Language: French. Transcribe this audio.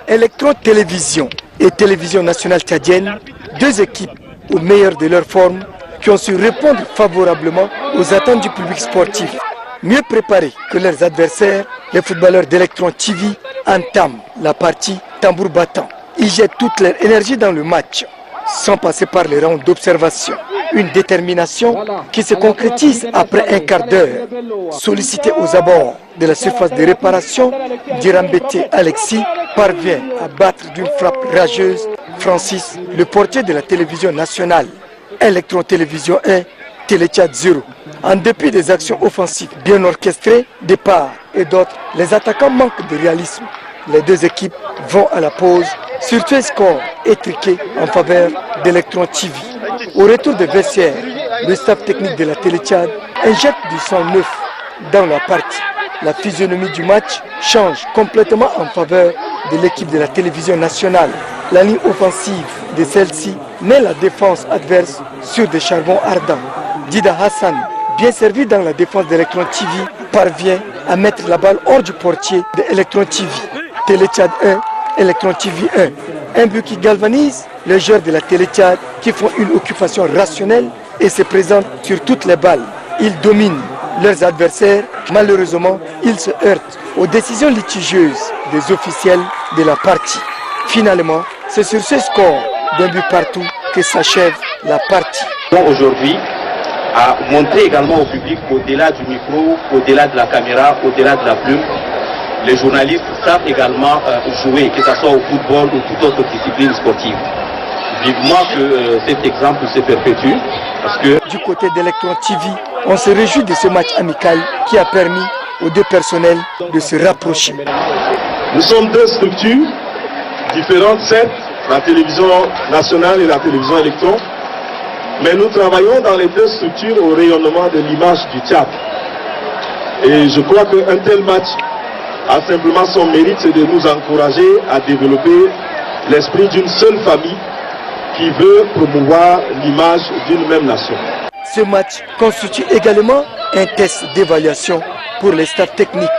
Electron Télévision et Télévision Nationale Tchadienne, deux équipes au meilleur de leur forme qui ont su répondre favorablement aux attentes du public sportif. Mieux préparés que leurs adversaires, les footballeurs d'Electron TV entament la partie tambour battant. Ils jettent toute leur énergie dans le match, sans passer par les rounds d'observation. Une détermination qui se concrétise après un quart d'heure. Sollicité aux abords de la surface de réparation, Dirambete Alexis parvient à battre d'une frappe rageuse Francis, le portier de la télévision nationale. Electron Télévision 1, Télétchad 0. En dépit des actions offensives bien orchestrées, de part et d'autre, les attaquants manquent de réalisme. Les deux équipes vont à la pause sur un score étriqué en faveur d'Electron TV. Au retour des vestiaires, le staff technique de la Télétchad injecte du sang neuf dans la partie. La physionomie du match change complètement en faveur de l'équipe de la télévision nationale. La ligne offensive de celle-ci met la défense adverse sur des charbons ardents. Dida Hassan, bien servi dans la défense d'Electron TV, parvient à mettre la balle hors du portier de Electron TV. Télétchad 1, Electron TV 1. Un but qui galvanise les joueurs de la Télétchad qui font une occupation rationnelle et se présentent sur toutes les balles. Ils dominent leurs adversaires. Malheureusement, ils se heurtent aux décisions litigieuses des officiels de la partie. Finalement, c'est sur ce score d'un but partout que s'achève la partie. Aujourd'hui, à montrer également au public qu'au-delà du micro, au-delà de la caméra, au-delà de la plume, les journalistes savent également jouer, que ce soit au football ou toute autre discipline sportive. Vivement que cet exemple se perpétue, parce que... Du côté d'Electron TV, on se réjouit de ce match amical qui a permis aux deux personnels de se rapprocher. Nous sommes deux structures différentes, certes, la télévision nationale et la télévision Electron, mais nous travaillons dans les deux structures au rayonnement de l'image du Tchad. Et je crois qu'un tel match a simplement son mérite, c'est de nous encourager à développer l'esprit d'une seule famille qui veut promouvoir l'image d'une même nation. Ce match constitue également un test d'évaluation pour les staffs techniques.